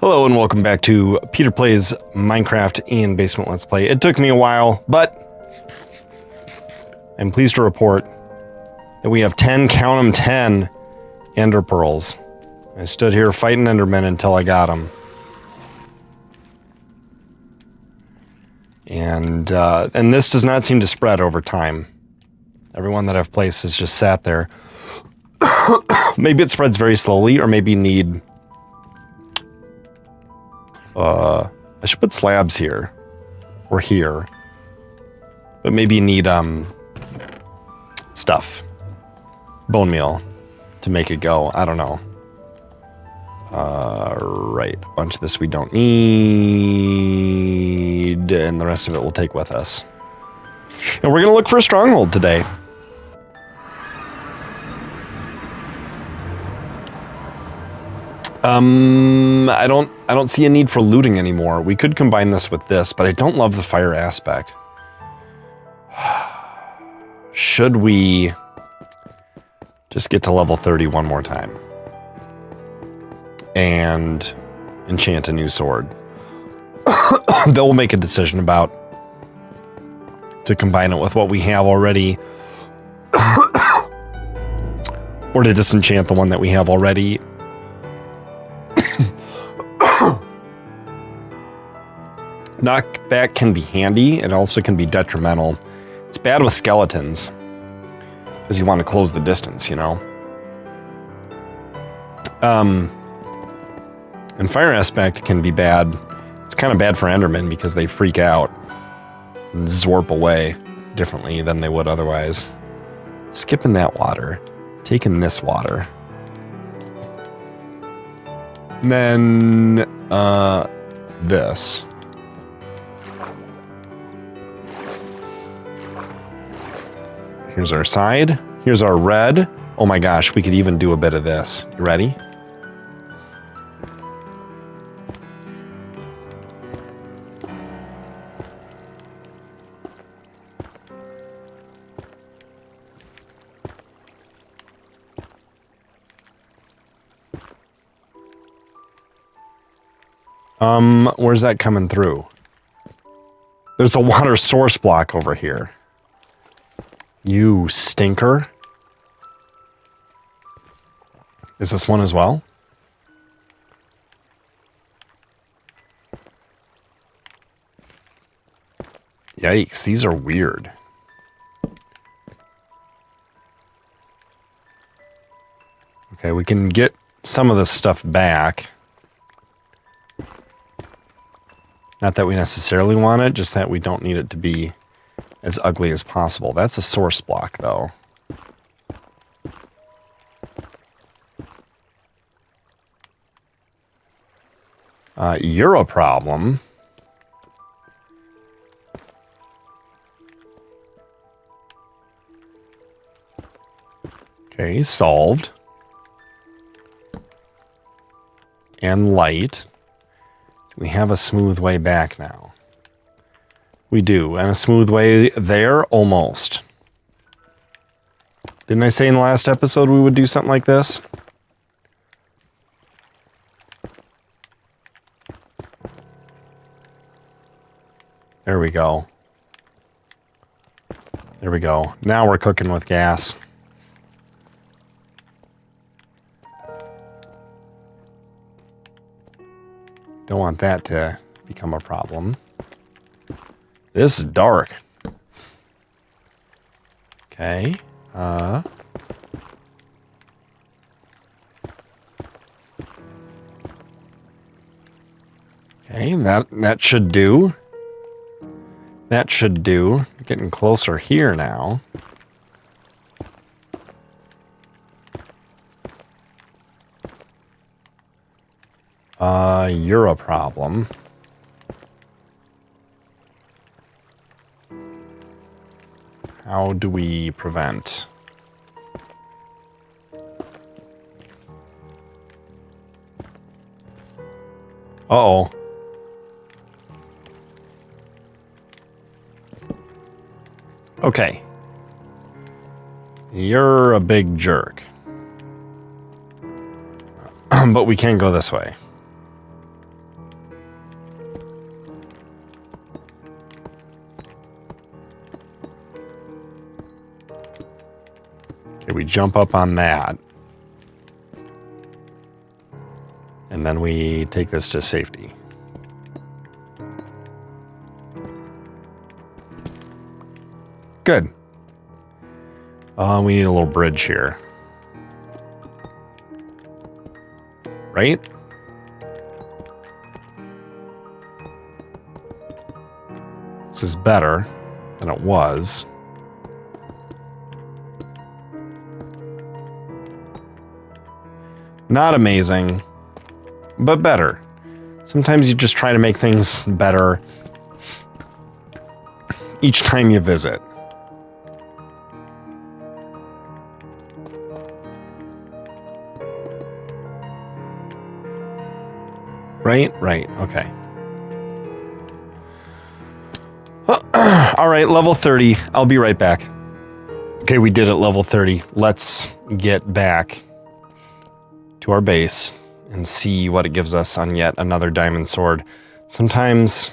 Hello and welcome back to Peter Plays Minecraft and Basement Let's Play. It took me a while, but I'm pleased to report that we have 10, count them 10, Ender Pearls. I stood here fighting Endermen until I got them. And this does not seem to spread over time. Everyone that I've placed has just sat there. Maybe it spreads very slowly, or maybe you need... I should put slabs here. Or here. But maybe you need, stuff. Bone meal. To make it go. I don't know. Right. A bunch of this we don't need. And the rest of it we'll take with us. And we're gonna look for a stronghold today. I don't see a need for looting anymore. We could combine this with this, but I don't love the fire aspect. Should we just get to level 30 one more time? And enchant a new sword. Then we'll make a decision about to combine it with what we have already. Or to disenchant the one that we have already. Knockback can be handy, it also can be detrimental. It's bad with skeletons, because you want to close the distance, you know? And fire aspect can be bad. It's kind of bad for Endermen because they freak out and zorp away differently than they would otherwise. Skipping that water, taking this water. And then, this. Here's our side. Here's our red. Oh my gosh, we could even do a bit of this. You ready? Where's that coming through? There's a water source block over here. You stinker. Is this one as well? Yikes, these are weird. Okay, we can get some of this stuff back. Not that we necessarily want it, just that we don't need it to be as ugly as possible. That's a source block, though. You're a problem. Okay, solved. And light. We have a smooth way back now. We do, and a smooth way there, almost. Didn't I say in the last episode we would do something like this? There we go. There we go. Now we're cooking with gas. Don't want that to become a problem. This is dark. Okay. Okay, that should do. That should do. Getting closer here now. You're a problem. How do we prevent? Uh-oh. Okay. You're a big jerk. But we can go this way. Okay, we jump up on that. And then we take this to safety. Good. We need a little bridge here. Right? This is better than it was. Not amazing, but better. Sometimes you just try to make things better each time you visit. Right, okay. All right, level 30. I'll be right back. Okay, we did it, level 30. Let's get back to our base and see what it gives us on yet another diamond sword. Sometimes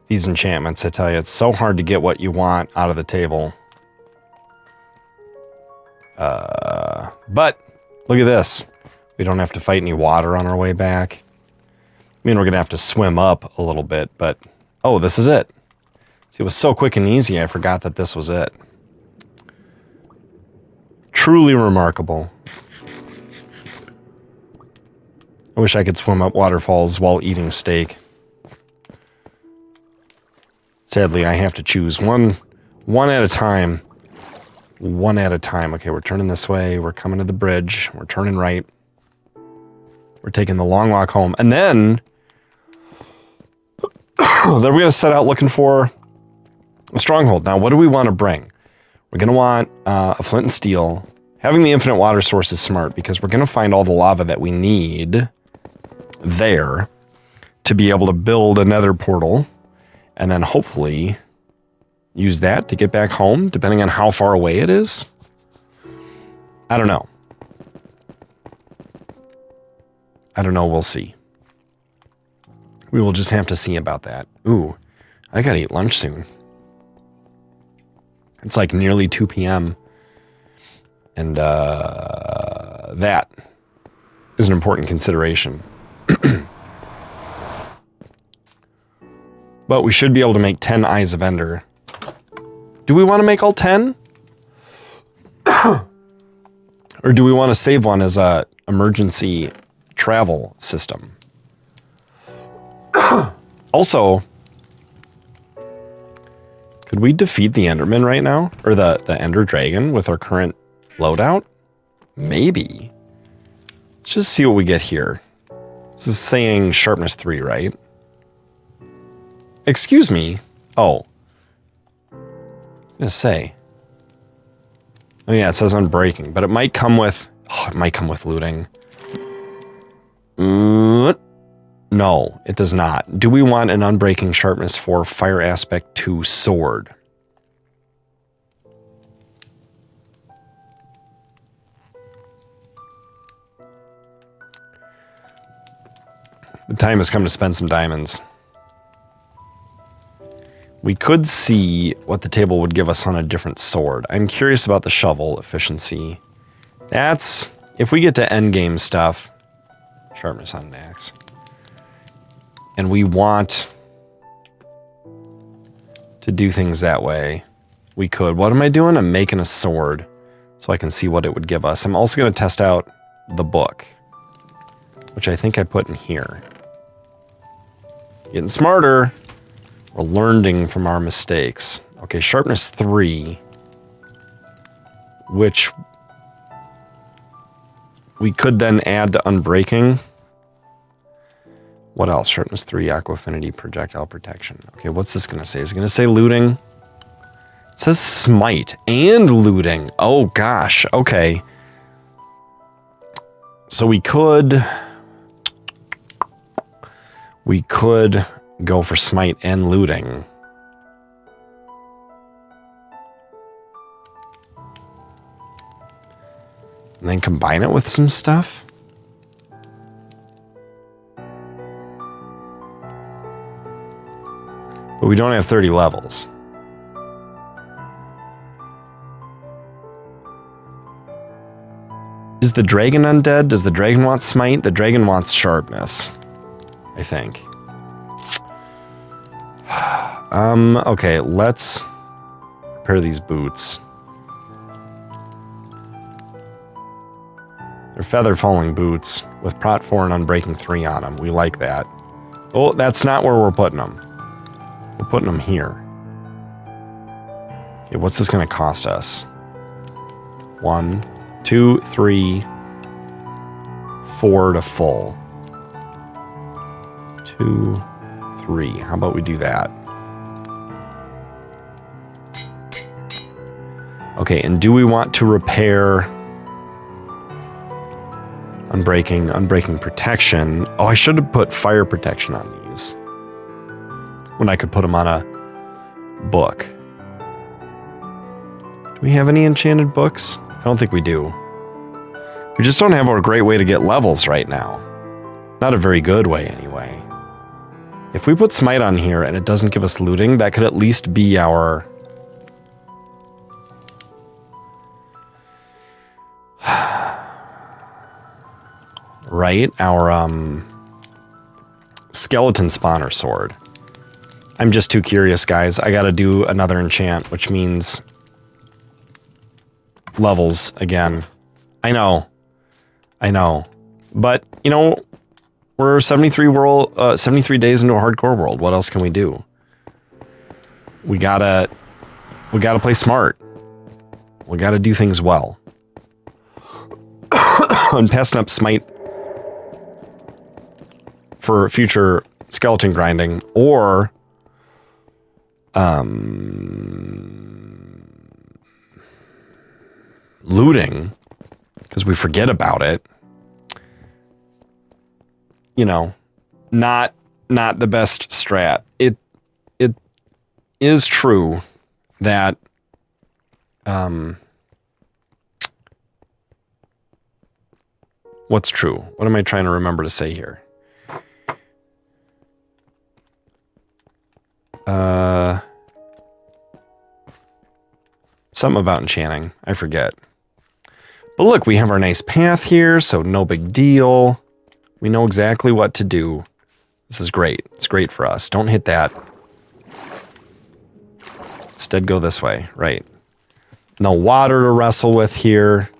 these enchantments, I tell you, it's so hard to get what you want out of the table. But look at this. We don't have to fight any water on our way back. I mean, we're going to have to swim up a little bit, but... Oh, this is it. See, it was so quick and easy, I forgot that this was it. Truly remarkable. I wish I could swim up waterfalls while eating steak. Sadly, I have to choose one at a time. One at a time. Okay, we're turning this way. We're coming to the bridge. We're turning right. We're taking the long walk home. And then we're going to set out looking for a stronghold. Now, what do we want to bring? We're going to want a flint and steel. Having the infinite water source is smart because we're going to find all the lava that we need there to be able to build a nether portal and then hopefully use that to get back home, depending on how far away it is. I don't know. We'll see. We will just have to see about that. Ooh, I gotta eat lunch soon. It's like nearly 2 p.m. And that is an important consideration. But we should be able to make 10 Eyes of Ender. Do we want to make all 10? Or do we want to save one as a emergency travel system? Also, could we defeat the Enderman right now? Or the Ender Dragon with our current loadout? Maybe. Let's just see what we get here. This is saying sharpness 3, right? Excuse me. Oh. I'm gonna say. Oh yeah, it says unbreaking, but it might come with... Oh, it might come with looting. No, it does not. Do we want an unbreaking sharpness 4 fire aspect 2 sword? The time has come to spend some diamonds. We could see what the table would give us on a different sword. I'm curious about the shovel efficiency. That's... If we get to endgame stuff... Sharpness on an axe. And we want to do things that way. We could. What am I doing? I'm making a sword so I can see what it would give us. I'm also going to test out the book, which I think I put in here. Getting smarter. We're learning from our mistakes. Okay, sharpness 3, which we could then add to unbreaking. What else? Sharpness 3, aqua affinity, projectile protection. Okay, what's this going to say? Is it going to say looting? It says smite and looting. Oh gosh, okay. So we could go for smite and looting. And then combine it with some stuff. But we don't have 30 levels. Is the dragon undead? Does the dragon want smite? The dragon wants sharpness, I think. Okay, let's repair these boots. They're feather falling boots with Prot 4 and Unbreaking 3 on them. We like that. Oh, that's not where we're putting them. We're putting them here. Okay, what's this going to cost us? 1, 2, 3, 4 to full. 2, 3. How about we do that? Okay, and do we want to repair Unbreaking protection? Oh, I should have put fire protection on these when I could put them on a book. Do we have any enchanted books? I don't think we do. We just don't have a great way to get levels right now. Not a very good way, anyway. If we put smite on here and it doesn't give us looting, that could at least be our... right? Our, skeleton spawner sword. I'm just too curious, guys. I gotta do another enchant, which means levels again. I know. But, you know, we're 73 days into a hardcore world. What else can we do? We gotta play smart. We gotta do things well. And passing up smite for future skeleton grinding, or looting, because we forget about it. You know, not the best strat. It is true that what's true? What am I trying to remember to say here? Something about enchanting. I forget. But look, we have our nice path here, so no big deal. We know exactly what to do. This is great. It's great for us. Don't hit that. Instead, go this way. Right. No water to wrestle with here.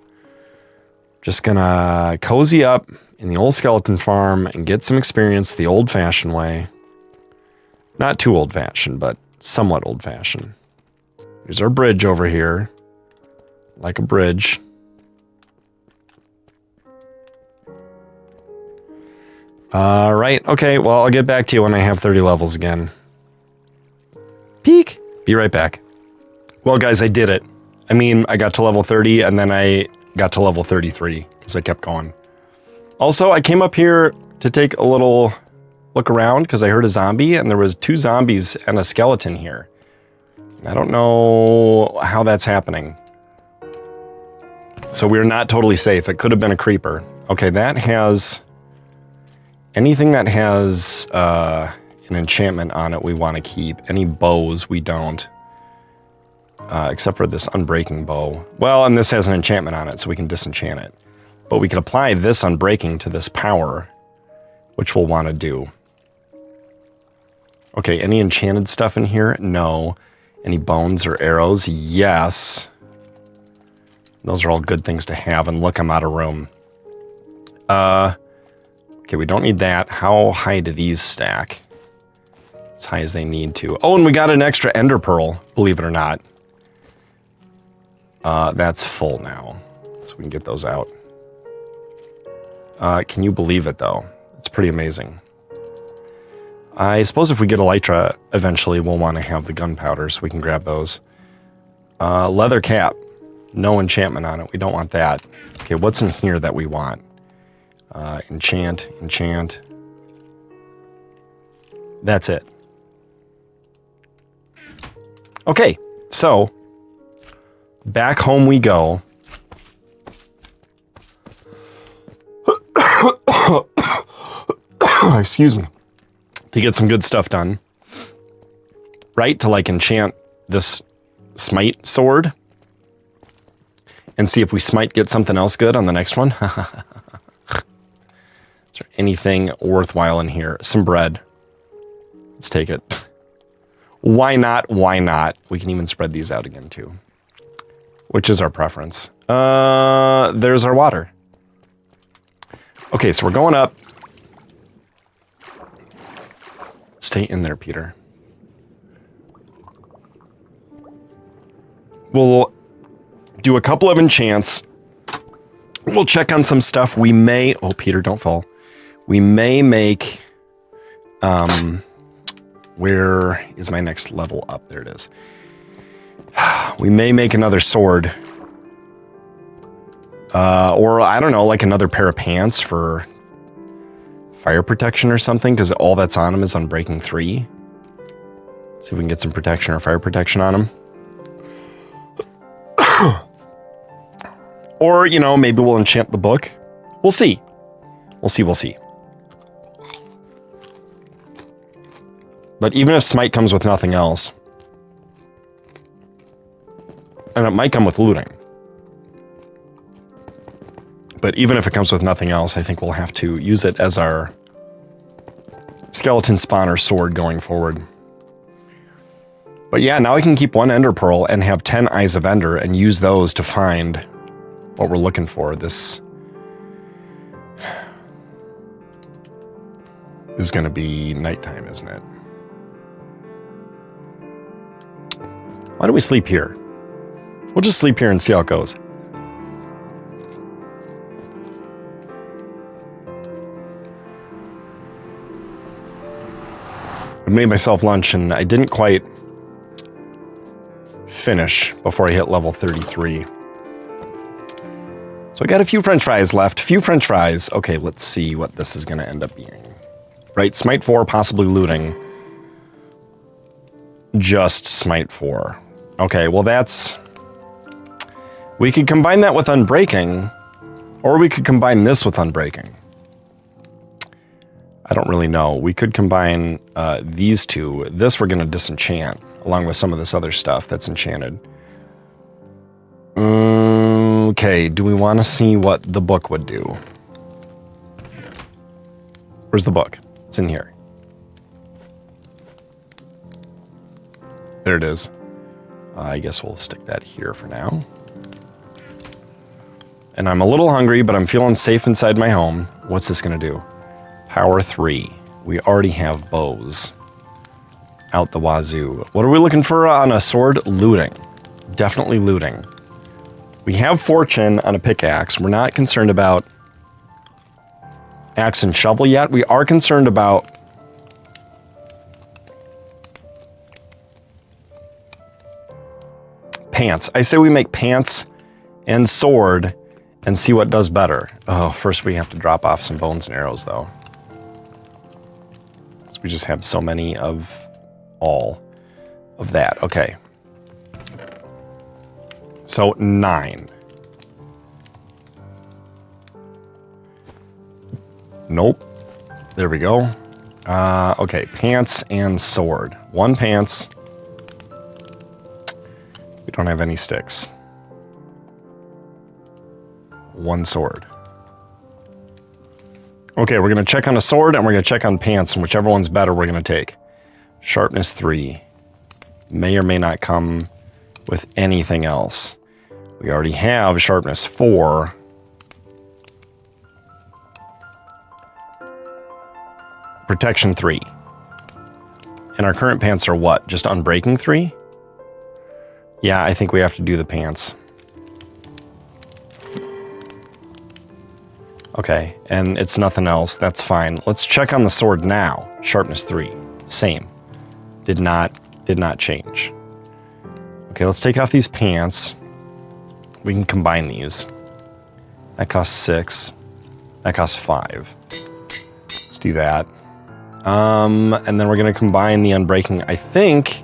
Just gonna cozy up in the old skeleton farm and get some experience the old-fashioned way. Not too old-fashioned, but somewhat old-fashioned. Here's our bridge over here. Like a bridge. Alright, okay, well, I'll get back to you when I have 30 levels again. Peek! Be right back. Well, guys, I did it. I mean, I got to level 30, and then I got to level 33, because I kept going. Also, I came up here to take a little look around, because I heard a zombie, and there was 2 zombies and a skeleton here. I don't know how that's happening. So we're not totally safe. It could have been a creeper. Okay, that has... anything that has an enchantment on it we want to keep. Any bows we don't. Except for this unbreaking bow. Well, and this has an enchantment on it, so we can disenchant it. But we can apply this unbreaking to this power, which we'll want to do. Okay, any enchanted stuff in here? No. Any bones or arrows? Yes. Those are all good things to have. And look, I'm out of room. Okay, we don't need that. How high do these stack? As high as they need to. Oh, and we got an extra ender pearl, believe it or not. That's full now, so we can get those out. Can you believe it, though? It's pretty amazing. I suppose if we get elytra, eventually we'll want to have the gunpowder, so we can grab those. Leather cap. No enchantment on it. We don't want that. Okay, what's in here that we want? Enchant. That's it. Okay, so back home we go. Excuse me. To get some good stuff done. Right? To like enchant this smite sword. and see if we smite get something else good on the next one. Is there anything worthwhile in here? Some bread. Let's take it. Why not? Why not? We can even spread these out again too. Which is our preference. There's our water. Okay, so we're going up. Stay in there, Peter. We'll do a couple of enchants. We'll check on some stuff. We may... Oh, Peter, don't fall. We may make... Where is my next level up? There it is. We may make another sword. Or, I don't know, like another pair of pants for fire protection or something, because all that's on them is Unbreaking 3. See if we can get some protection or fire protection on them. Or, you know, maybe we'll enchant the book. We'll see. We'll see, we'll see. But even if Smite comes with nothing else, and it might come with looting, but even if it comes with nothing else, I think we'll have to use it as our skeleton spawner sword going forward. But yeah, now I can keep one Ender Pearl and have 10 Eyes of Ender and use those to find what we're looking for. This is going to be nighttime, isn't it? Why don't we sleep here? We'll just sleep here and see how it goes. I made myself lunch and I didn't quite finish before I hit level 33. So I got a few French fries left. Few French fries. Okay, let's see what this is going to end up being. Right, Smite 4, possibly looting. Just Smite 4. Okay, well that's... We could combine that with Unbreaking, or we could combine this with Unbreaking. I don't really know. We could combine these two. This we're going to disenchant, along with some of this other stuff that's enchanted. Okay, do we want to see what the book would do? Where's the book? It's in here. There it is. I guess we'll stick that here for now. And I'm a little hungry, but I'm feeling safe inside my home. What's this going to do? Power 3. We already have bows. Out the wazoo. What are we looking for on a sword? Looting. Definitely looting. We have fortune on a pickaxe. We're not concerned about axe and shovel yet. We are concerned about pants. I say we make pants and sword and see what does better. Oh, first we have to drop off some bones and arrows, though. So we just have so many of all of that. Okay. So 9. Nope. There we go. Okay, pants and sword. 1 pants. We don't have any sticks. 1 sword. Okay, we're going to check on a sword and we're going to check on pants, and whichever one's better we're going to take. Sharpness 3. May or may not come with anything else. We already have sharpness 4. Protection 3. And our current pants are what? Just Unbreaking 3? Yeah, I think we have to do the pants. Okay, and it's nothing else. That's fine. Let's check on the sword now. Sharpness 3. Same. Did not change. Okay, let's take off these pants. We can combine these. That costs 6. That costs 5. Let's do that. And then we're going to combine the Unbreaking, I think.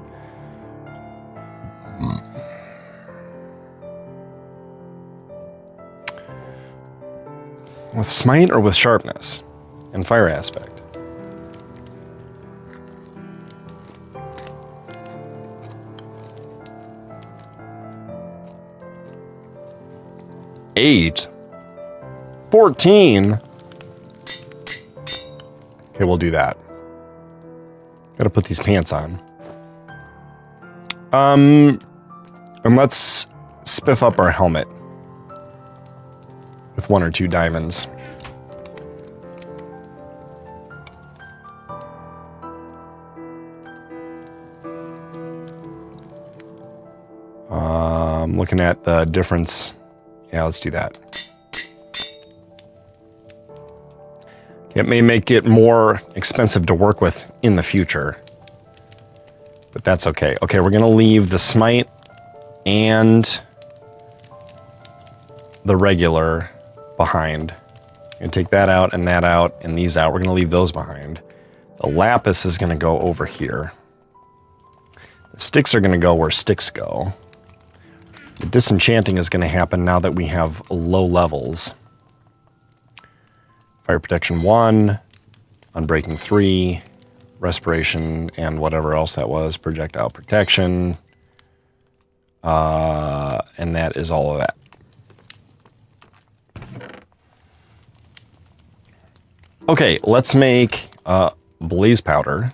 With Smite or with Sharpness and Fire Aspect? 8. 14. Okay, we'll do that. Gotta put these pants on. And let's spiff up our helmet with 1 or 2 diamonds. Looking at the difference. Yeah, let's do that. It may make it more expensive to work with in the future, but that's okay. Okay, we're going to leave the smite and the regular behind. And take that out and these out. We're going to leave those behind. The lapis is going to go over here. The sticks are going to go where sticks go. The disenchanting is going to happen now that we have low levels. Fire protection 1, unbreaking 3, respiration, and whatever else that was, projectile protection. And that is all of that. Okay, let's make blaze powder.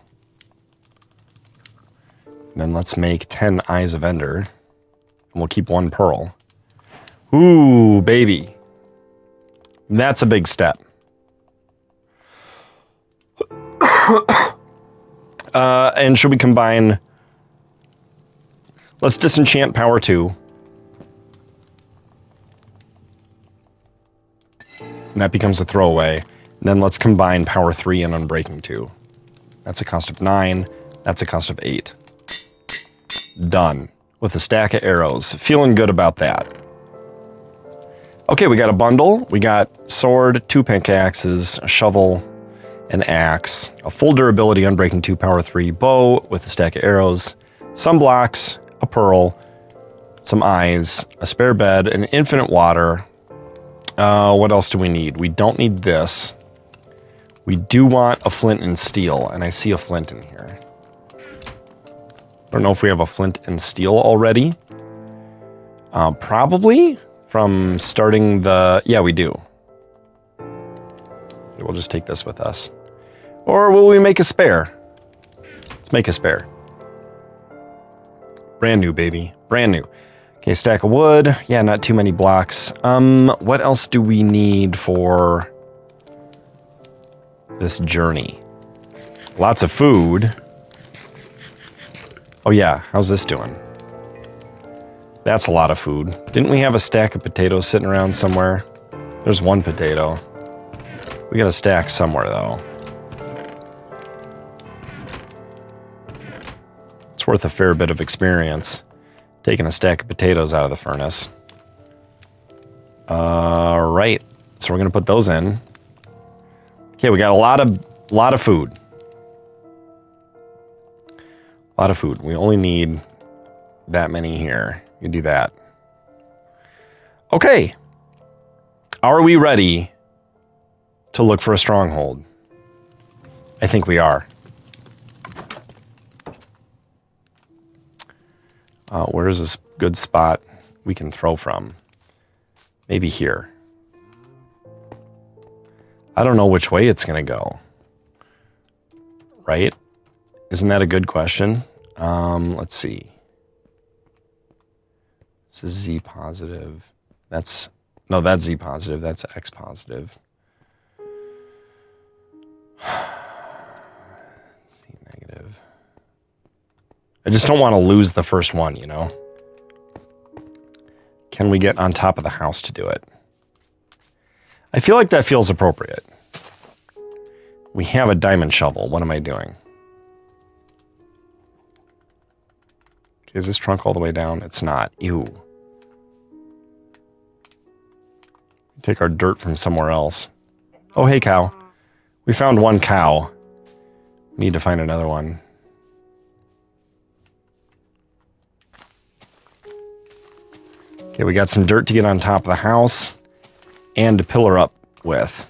And then let's make 10 eyes of ender. And we'll keep 1 pearl. Ooh, baby. That's a big step. And should we combine... Let's disenchant power 2. And that becomes a throwaway. And then let's combine power 3 and unbreaking 2. That's a cost of 9. That's a cost of 8. Done. With a stack of arrows. Feeling good about that. Okay, we got a bundle. We got sword, 2 pickaxes, a shovel, an axe, a full durability unbreaking 2 power 3 bow with a stack of arrows, some blocks, a pearl, some eyes, a spare bed, and infinite water. What else do we need? We don't need this. We do want a flint and steel, and I see a flint in here. I don't know if we have a flint and steel already. Probably from starting the... Yeah, we do. Okay, we'll just take this with us. Or will we make a spare? Let's make a spare. Brand new, baby. Brand new. Okay, stack of wood. Yeah, not too many blocks. What else do we need for this journey? Lots of food. Oh yeah, how's this doing? That's a lot of food. Didn't we have a stack of potatoes sitting around somewhere? There's 1 potato. We got a stack somewhere though. It's worth a fair bit of experience. Taking a stack of potatoes out of the furnace. Right. So we're gonna put those in. Okay, we got a lot of food. A lot of food. We only need that many here. You do that. Okay. Are we ready to look for a stronghold? I think we are. Where is this good spot we can throw from? Maybe here. I don't know which way it's going to go. Right? Isn't that a good question? Let's see. This is Z positive. That's Z positive. That's X positive. Z negative. I just don't want to lose the first one, you know? Can we get on top of the house to do it? I feel like that feels appropriate. We have a diamond shovel. What am I doing? Okay, is this trunk all the way down? It's not. Ew. Take our dirt from somewhere else. Oh, hey, cow. We found 1 cow. Need to find another one. Okay, we got some dirt to get on top of the house and to pillar up with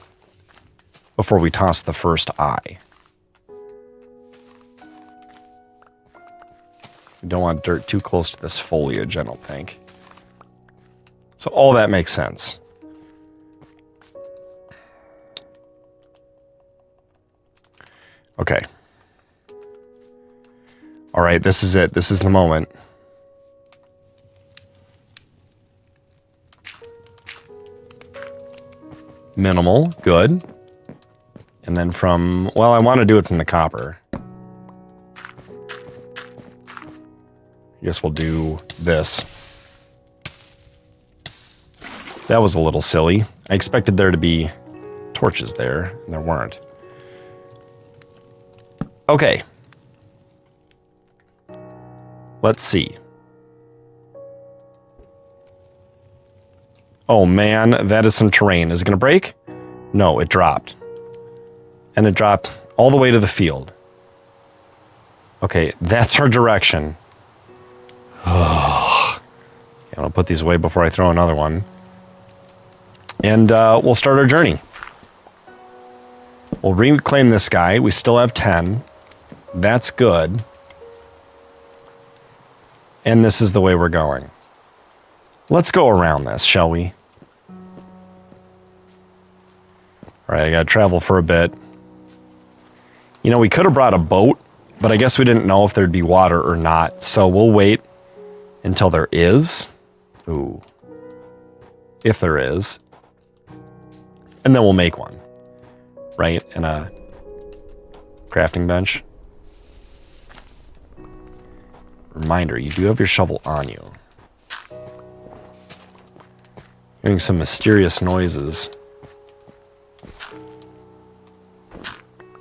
before we toss the first eye. We don't want dirt too close to this foliage, I don't think. So all that makes sense. Okay. All right, this is it. This is the moment. Minimal, good. And then from, well, I want to do it from the copper. I guess we'll do this. That was a little silly. I expected there to be torches there, and there weren't. Okay. Let's see. Oh man, that is some terrain. Is it gonna break? No, it dropped. And it dropped all the way to the field. Okay, that's our direction. I'm gonna put these away before I throw another one. And we'll start our journey. We'll reclaim this guy. We still have 10. That's good. And this is the way we're going. Let's go around this, shall we? All right, I gotta travel for a bit. You know, we could have brought a boat, but I guess we didn't know if there'd be water or not. So we'll wait until there is. Ooh. If there is. And then we'll make one. Right? And a crafting bench. Reminder, you do have your shovel on you. Hearing some mysterious noises.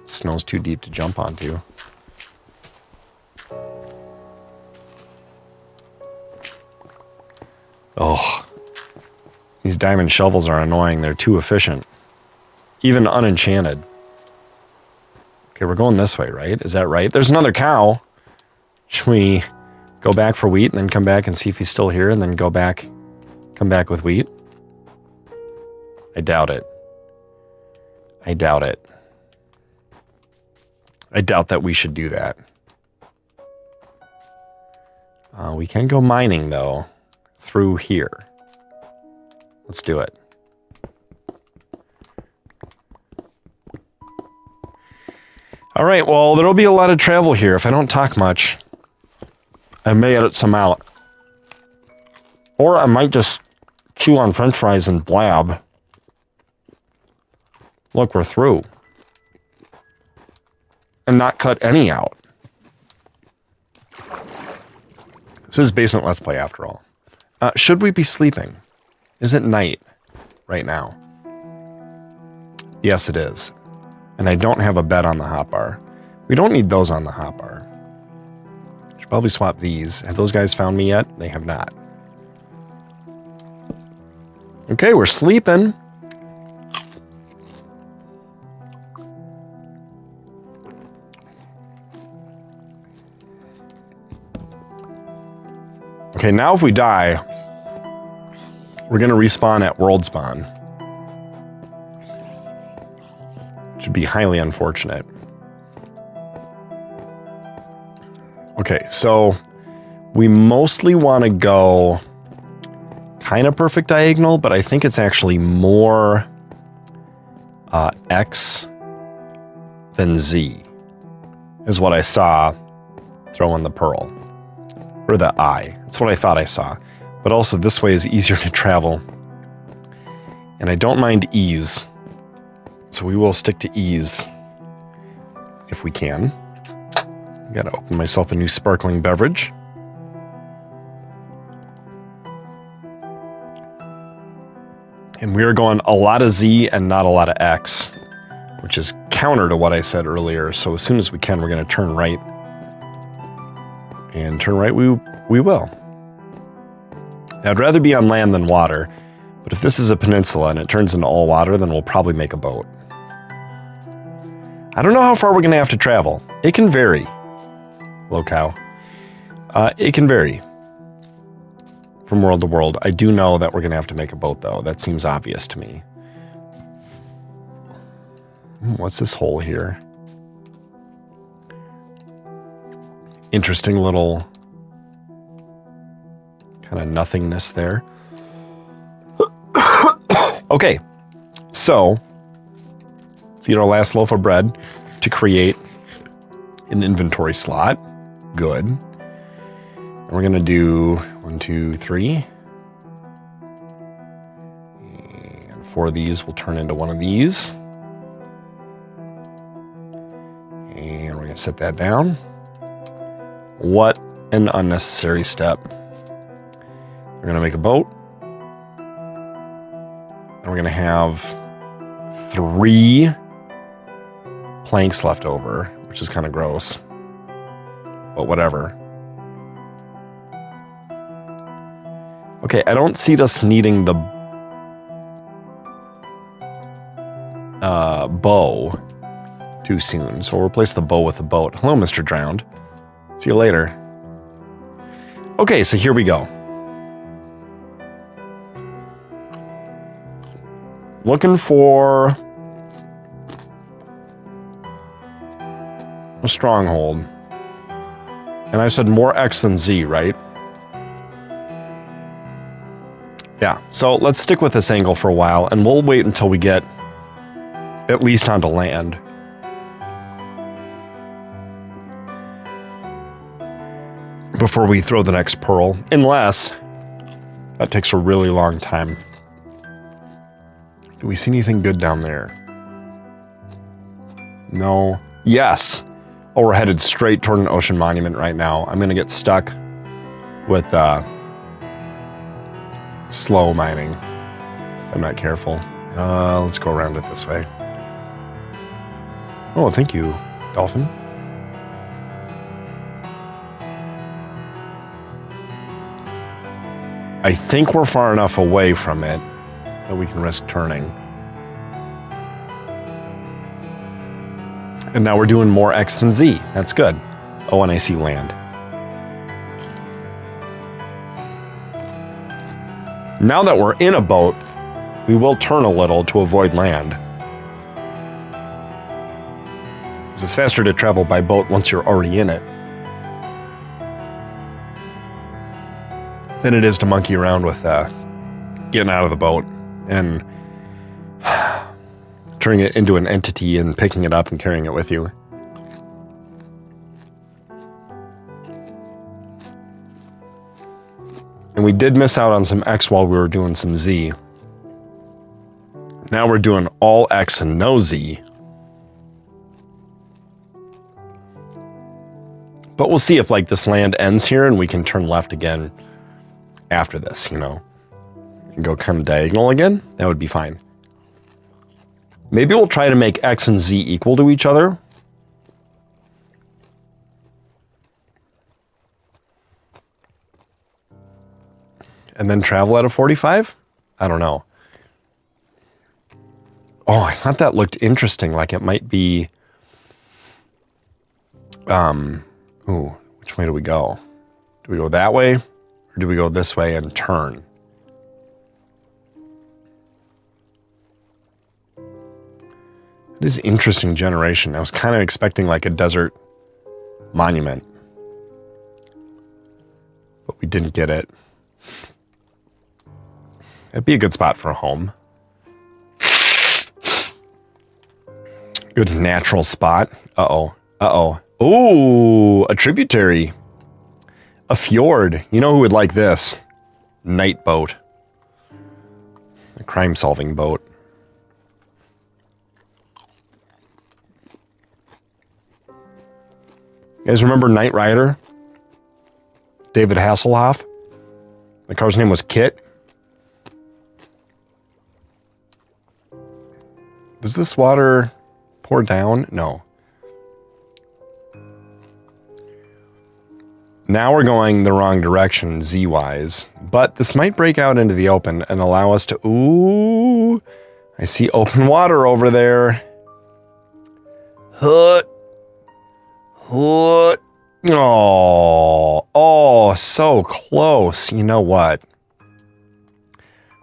Snow's too deep to jump onto. Oh. These diamond shovels are annoying. They're too efficient. Even unenchanted. Okay, we're going this way, right? Is that right? There's another cow. Should we go back for wheat and then come back and see if he's still here and then go back, come back with wheat? I doubt it. I doubt it. I doubt that we should do that. We can go mining, though, through here. Let's do it. All right, well, there'll be a lot of travel here. If I don't talk much, I may edit some out. Or I might just chew on french fries and blab. Look, we're through. And not cut any out. This is Basement Let's Play after all. Should we be sleeping? Is it night right now? Yes, it is. And I don't have a bed on the hotbar. We don't need those on the hotbar. Should probably swap these. Have those guys found me yet? They have not. Okay, we're sleeping. Okay, now if we die, we're going to respawn at world spawn. Which would be highly unfortunate. Okay, so we mostly want to go kind of perfect diagonal, but I think it's actually more X than Z, is what I saw throwing the pearl. Or the I. That's what I thought I saw. But also this way is easier to travel. And I don't mind ease. So we will stick to ease if we can. Gotta open myself a new sparkling beverage. And we are going a lot of Z and not a lot of X, which is counter to what I said earlier. So as soon as we can, we're going to turn right. And turn right we will. Now, I'd rather be on land than water, but if this is a peninsula and it turns into all water, then we'll probably make a boat. I don't know how far we're going to have to travel. It can vary. Hello, cow. It can vary from world to world. I do know that we're going to have to make a boat, though. That seems obvious to me. What's this hole here? Interesting little kind of nothingness there. Okay, so let's eat our last loaf of bread to create an inventory slot. Good. And we're going to do 1, 2, 3. And 4 of these will turn into one of these. And we're going to set that down. What an unnecessary step. We're going to make a boat. And we're going to have 3 planks left over, which is kind of gross. But whatever. Okay, I don't see us needing the bow too soon, so we'll replace the bow with the boat. Hello, Mr. Drowned. See you later. Okay, so here we go. Looking for a stronghold. And I said more X than Z, right? Yeah, so let's stick with this angle for a while, and we'll wait until we get at least onto land. Before we throw the next pearl, unless that takes a really long time. Do we see anything good down there? No. Yes. Oh, we're headed straight toward an ocean monument right now. I'm going to get stuck with slow mining. I'm not careful. Let's go around it this way. Oh, thank you, dolphin. I think we're far enough away from it that we can risk turning. And now we're doing more X than Z. That's good. Oh, and I see land. Now that we're in a boat, we will turn a little to avoid land. Because it's faster to travel by boat once you're already in it than it is to monkey around with getting out of the boat and turning it into an entity and picking it up and carrying it with you. And we did miss out on some X while we were doing some Z. Now we're doing all X and no Z. But we'll see if like this land ends here and we can turn left again after this, you know, and go kind of diagonal again. That would be fine. Maybe we'll try to make X and Z equal to each other. And then travel at a 45? I don't know. Oh, I thought that looked interesting. Like it might be... Ooh, which way do we go? Do we go that way? Or do we go this way and turn? It is interesting generation. I was kind of expecting like a desert monument. But we didn't get it. That'd be a good spot for a home. Good natural spot. Uh-oh. Uh-oh. Ooh, a tributary. A fjord. You know who would like this? Night boat. A crime-solving boat. You guys remember Knight Rider? David Hasselhoff? The car's name was Kit. Does this water pour down? No. Now we're going the wrong direction Z-wise, but this might break out into the open and allow us to... Ooh, I see open water over there. Hut. Hut. Oh, so close. You know what?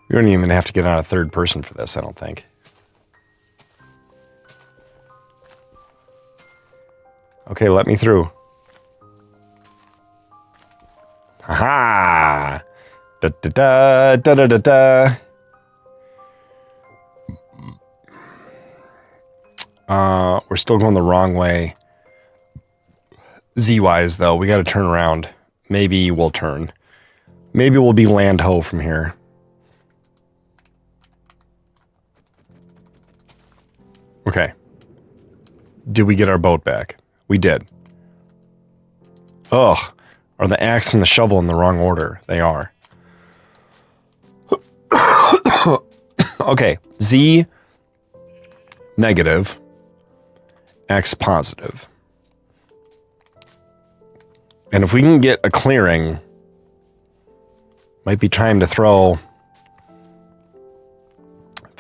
We don't even have to get on a third person for this, I don't think. Okay, let me through. Haha! Da da da da da da da. We're still going the wrong way. Z-wise, though, we got to turn around. Maybe we'll turn. Maybe we'll be land ho from here. Okay. Did we get our boat back? We did. Ugh. Are the axe and the shovel in the wrong order? They are. Okay. Z negative. X positive. And if we can get a clearing, might be time to throw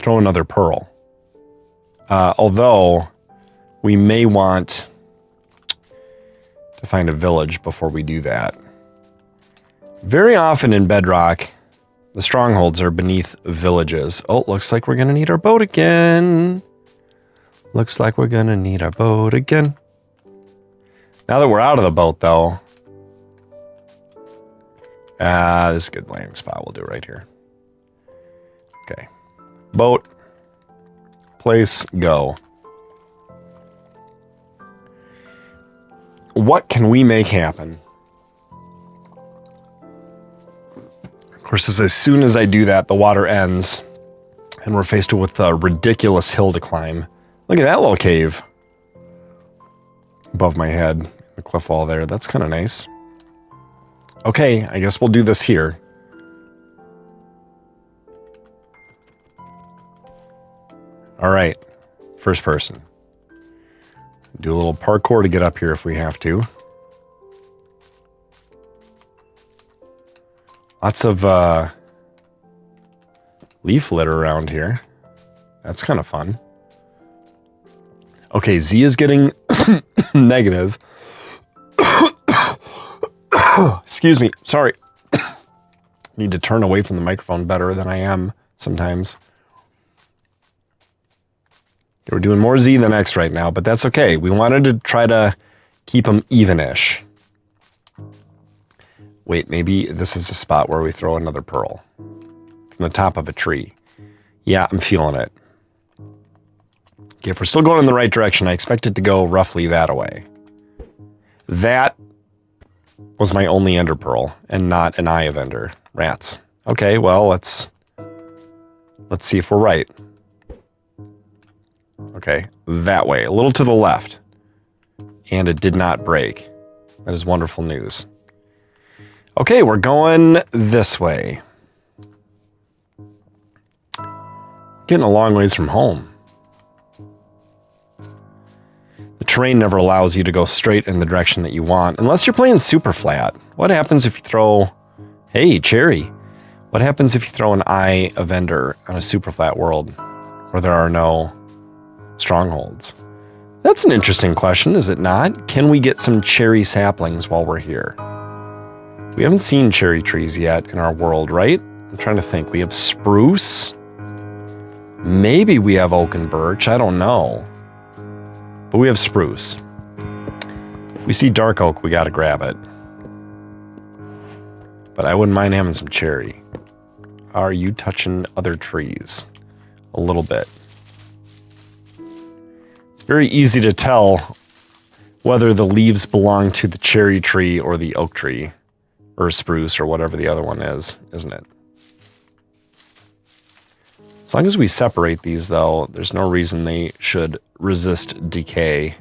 another pearl. Although we may want to find a village before we do that. Very often in Bedrock, the strongholds are beneath villages. Oh, looks like we're going to need our boat again. Looks like we're going to need our boat again. Now that we're out of the boat, though, this is a good landing spot. We'll do it right here. Okay. Boat. Place. Go. What can we make happen? Of course, as soon as I do that, the water ends, and we're faced with a ridiculous hill to climb. Look at that little cave above my head, the cliff wall there. That's kind of nice. Okay, I guess we'll do this here. All right, first person. Do a little parkour to get up here if we have to. Lots of leaf litter around here. That's kind of fun. Okay, Z is getting negative. Excuse me, sorry. Need to turn away from the microphone better than I am sometimes. We're doing more Z than X right now, but that's okay. We wanted to try to keep them even-ish. Wait, maybe this is a spot where we throw another pearl from the top of a tree. Yeah, I'm feeling it. Okay, if we're still going in the right direction, I expect it to go roughly that way. That was my only ender pearl, and not an eye of ender. Rats. Okay, well, let's see if we're right. Okay, that way, a little to the left. And it did not break. That is wonderful news. Okay, we're going this way. Getting a long ways from home. The terrain never allows you to go straight in the direction that you want, unless you're playing super flat. What happens if you throw... Hey, Cherry. What happens if you throw an Eye of Ender on a super flat world where there are no strongholds? That's an interesting question, is it not? Can we get some cherry saplings while we're here? We haven't seen cherry trees yet in our world, right? I'm trying to think. We have spruce. Maybe we have oak and birch. I don't know. But we have spruce. If we see dark oak, we got to grab it. But I wouldn't mind having some cherry. Are you touching other trees? A little bit. It's very easy to tell whether the leaves belong to the cherry tree or the oak tree, or spruce, or whatever the other one is, isn't it? As long as we separate these, though, there's no reason they should resist decay.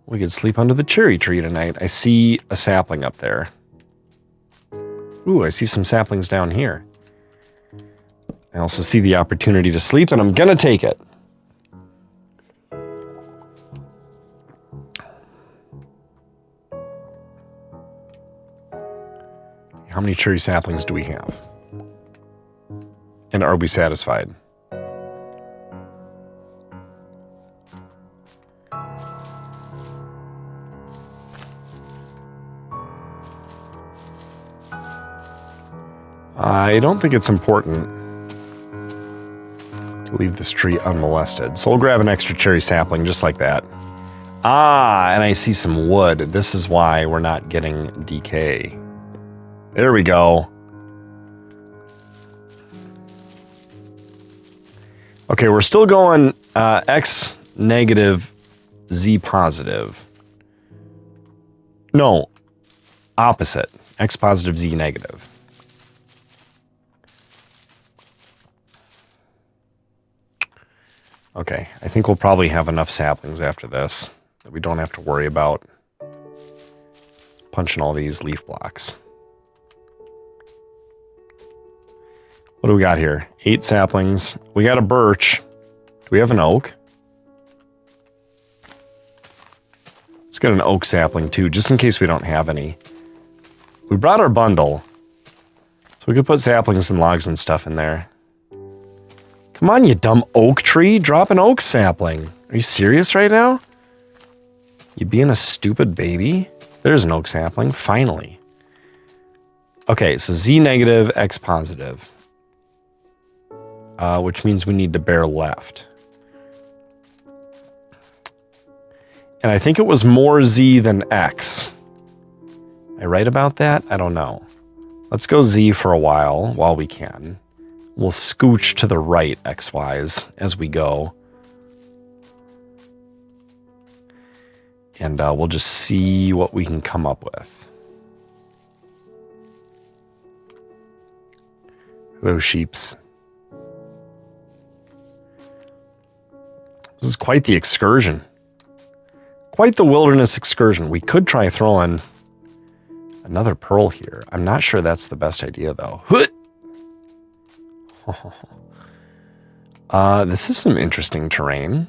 We could sleep under the cherry tree tonight. I see a sapling up there. Ooh, I see some saplings down here. I also see the opportunity to sleep, and I'm gonna take it. How many cherry saplings do we have? And are we satisfied? I don't think it's important to leave this tree unmolested. So we'll grab an extra cherry sapling just like that. Ah, and I see some wood. This is why we're not getting decay. There we go. Okay, we're still going X negative, Z positive. No, opposite. X positive, Z negative. Okay, I think we'll probably have enough saplings after this that we don't have to worry about punching all these leaf blocks. What do we got here? 8 saplings. We got a birch. Do we have an oak? Let's get an oak sapling too, just in case we don't have any. We brought our bundle, so we could put saplings and logs and stuff in there. Come on, you dumb oak tree. Drop an oak sapling. Are you serious right now? You being a stupid baby? There's an oak sapling, finally. Okay, so Z negative, X positive. Which means we need to bear left. And I think it was more Z than X. Am I right about that? I don't know. Let's go Z for a while we can. We'll scooch to the right X-wise as we go. And we'll just see what we can come up with. Hello, sheeps. This is quite the excursion. Quite the wilderness excursion. We could try throwing another pearl here. I'm not sure that's the best idea, though. This is some interesting terrain.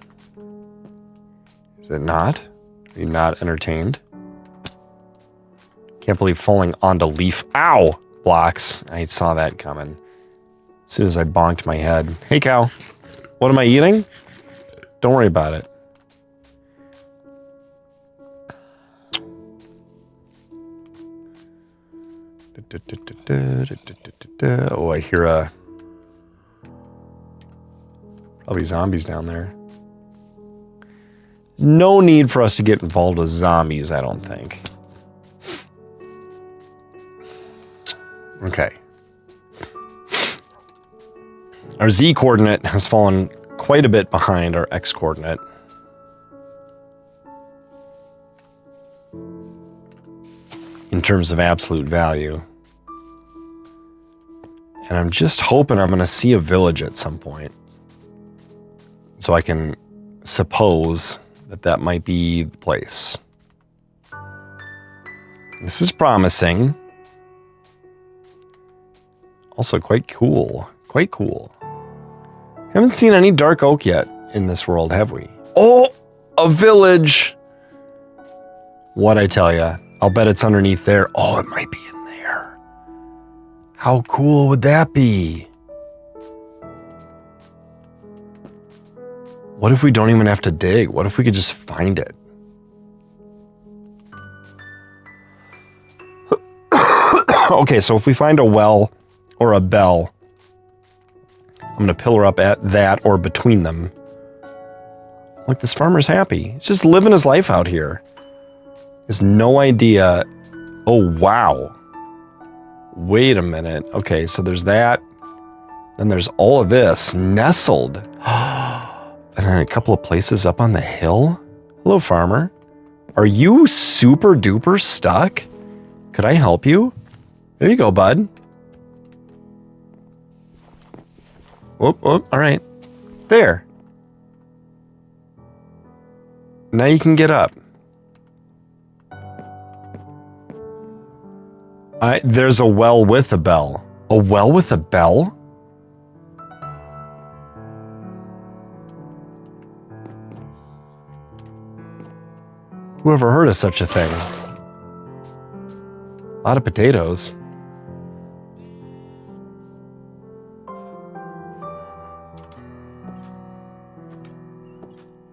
Is it not? Are you not entertained? Can't believe falling onto leaf. Ow! Blocks. I saw that coming. As soon as I bonked my head. Hey, cow. What am I eating? Don't worry about it. Oh, I hear probably zombies down there. No need for us to get involved with zombies, I don't think. Okay. Our Z coordinate has fallen quite a bit behind our X coordinate. In terms of absolute value. And I'm just hoping I'm going to see a village at some point. So I can suppose that that might be the place. This is promising. Also quite cool. Quite cool. Haven't seen any dark oak yet in this world, have we? Oh, a village. What'd I tell ya? I'll bet it's underneath there. Oh, it might be in there. How cool would that be? What if we don't even have to dig? What if we could just find it? Okay, so if we find a well or a bell, I'm going to pillar up at that or between them. Look, this farmer's happy. He's just living his life out here. He has no idea. Oh, wow. Wait a minute. Okay, so there's that. Then there's all of this nestled. And then a couple of places up on the hill. Hello, farmer. Are you super duper stuck? Could I help you? There you go, bud. Whoop, whoop. All right. There. Now you can get up. There's a well with a bell. A well with a bell? Whoever heard of such a thing? A lot of potatoes.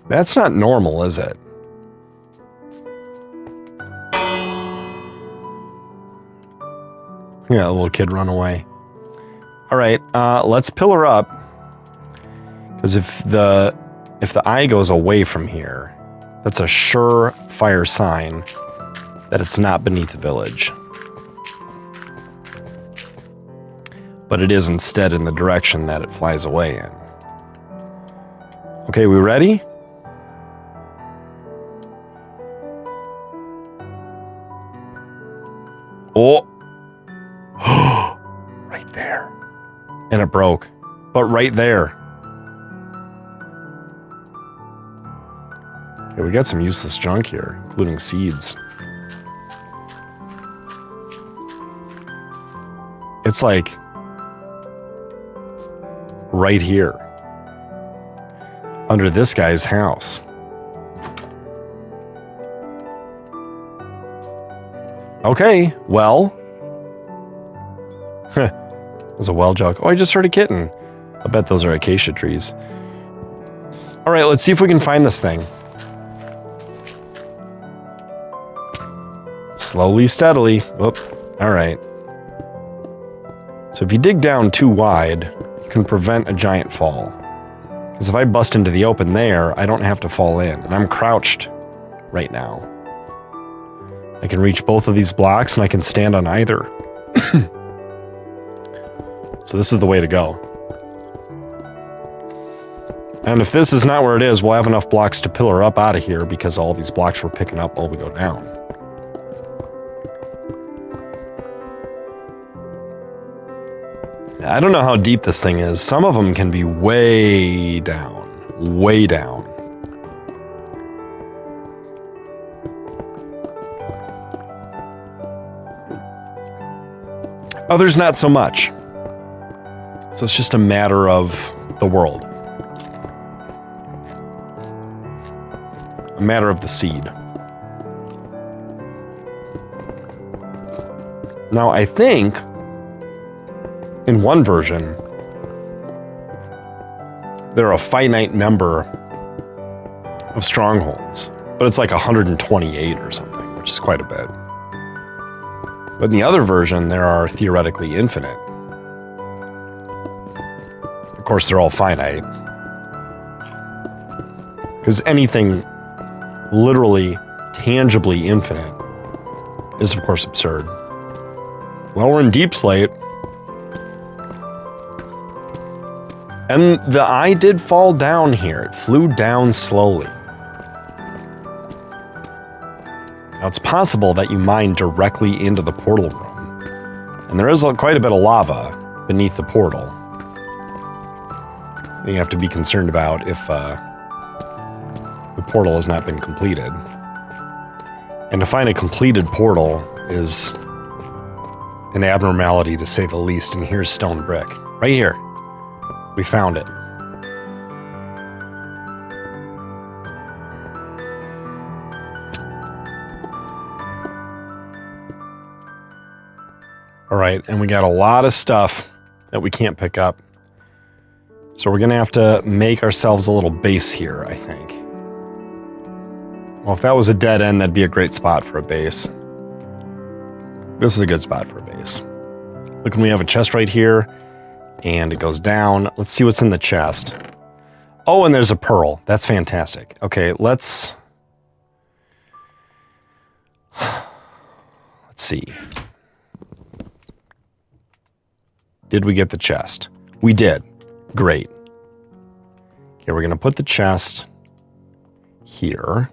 That's not normal, is it? Yeah, a little kid run away. All right, let's pillar up. Because if the eye goes away from here, that's a surefire sign that it's not beneath the village. But it is instead in the direction that it flies away in. Okay, we ready? Oh. Right there. And it broke. But right there. Okay, we got some useless junk here, including seeds. It's like right here. Under this guy's house. Okay, well. There's a well jug. Oh, I just heard a kitten. I bet those are acacia trees. All right, let's see if we can find this thing. Slowly, steadily. Whoop. All right. So if you dig down too wide, you can prevent a giant fall. Because if I bust into the open there, I don't have to fall in. And I'm crouched right now. I can reach both of these blocks and I can stand on either. So this is the way to go. And if this is not where it is, we'll have enough blocks to pillar up out of here because all these blocks we're picking up while we go down. I don't know how deep this thing is. Some of them can be way down. Way down. Others not so much. So it's just a matter of the world. A matter of the seed. Now I think in one version, there are a finite number of strongholds, but it's like 128 or something, which is quite a bit. But in the other version, there are theoretically infinite. Of course, they're all finite. Because anything literally, tangibly infinite is, of course, absurd. Well, we're in Deep Slate. And the eye did fall down here. It flew down slowly. Now, it's possible that you mine directly into the portal room. And there is quite a bit of lava beneath the portal. You have to be concerned about if the portal has not been completed. And to find a completed portal is an abnormality, to say the least. And here's stone brick. Right here. We found it. All right, and we got a lot of stuff that we can't pick up. So we're gonna have to make ourselves a little base here, I think. Well, if that was a dead end, that'd be a great spot for a base. This is a good spot for a base. Look, we have a chest right here. And it goes down. Let's see what's in the chest. Oh, and there's a pearl. That's fantastic. Okay, let's see. Did we get the chest? We did. Great. Okay, we're going to put the chest here.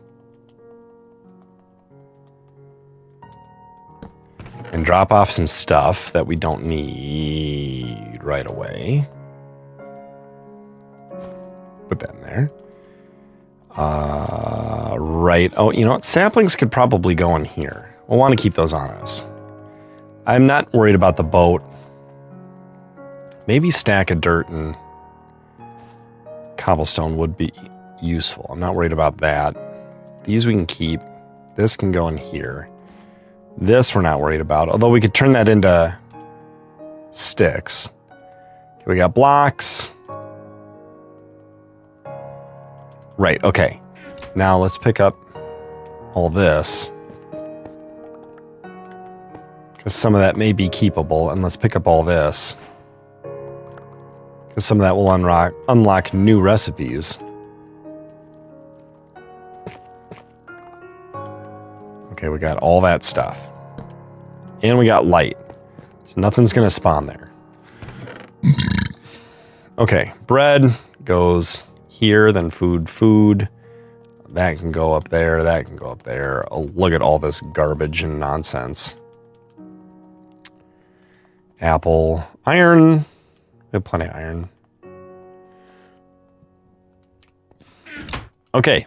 And drop off some stuff that we don't need right away. Put that in there. Right. Oh, you know what? Saplings could probably go in here. We'll want to keep those on us. I'm not worried about the boat. Maybe stack of dirt and cobblestone would be useful. I'm not worried about that. These we can keep. This can go in here. This we're not worried about, although we could turn that into sticks. Okay, we got blocks. Right, okay. Now let's pick up all this. Because some of that may be keepable, and let's pick up all this. Because some of that will unlock new recipes. Okay, we got all that stuff. And we got light. So nothing's going to spawn there. Okay, bread goes here, then food. That can go up there, that can go up there. Oh, look at all this garbage and nonsense. Apple. Iron. We have plenty of iron. Okay.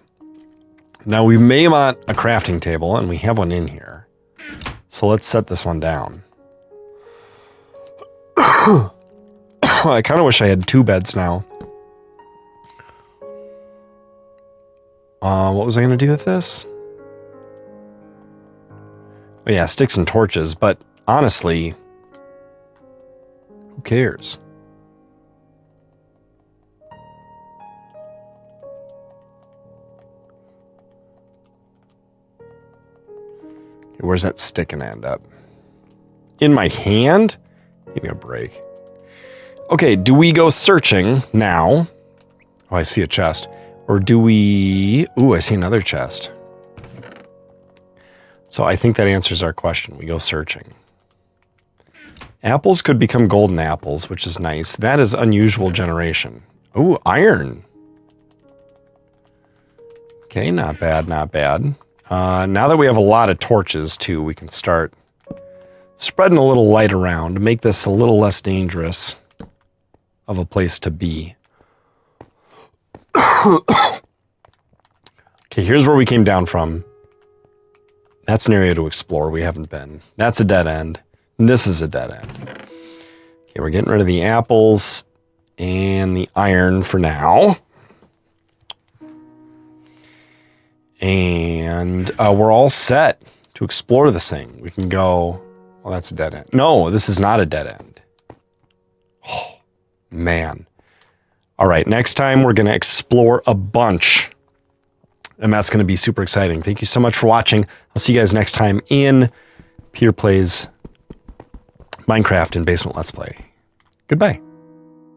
Now we may want a crafting table, and we have one in here. So let's set this one down. I kind of wish I had 2 beds now. What was I going to do with this? Oh yeah, sticks and torches, but honestly, who cares? Okay, where's that stick gonna end up? In my hand? Give me a break. Okay, do we go searching now? Oh, I see a chest. Or do we... Ooh, I see another chest. So I think that answers our question. We go searching. Apples could become golden apples, which is nice. That is unusual generation. Ooh, iron. Okay, not bad, not bad. Now that we have a lot of torches, too, we can start spreading a little light around to make this a little less dangerous of a place to be. Okay, here's where we came down from. That's an area to explore. We haven't been. That's a dead end. And this is a dead end. Okay, we're getting rid of the apples and the iron for now. And we're all set to explore this thing. We can go... Well, that's a dead end. No, this is not a dead end. Oh, man. All right, next time we're going to explore a bunch. And that's going to be super exciting. Thank you so much for watching. I'll see you guys next time in Peter Plays Minecraft and Basement Let's Play. Goodbye.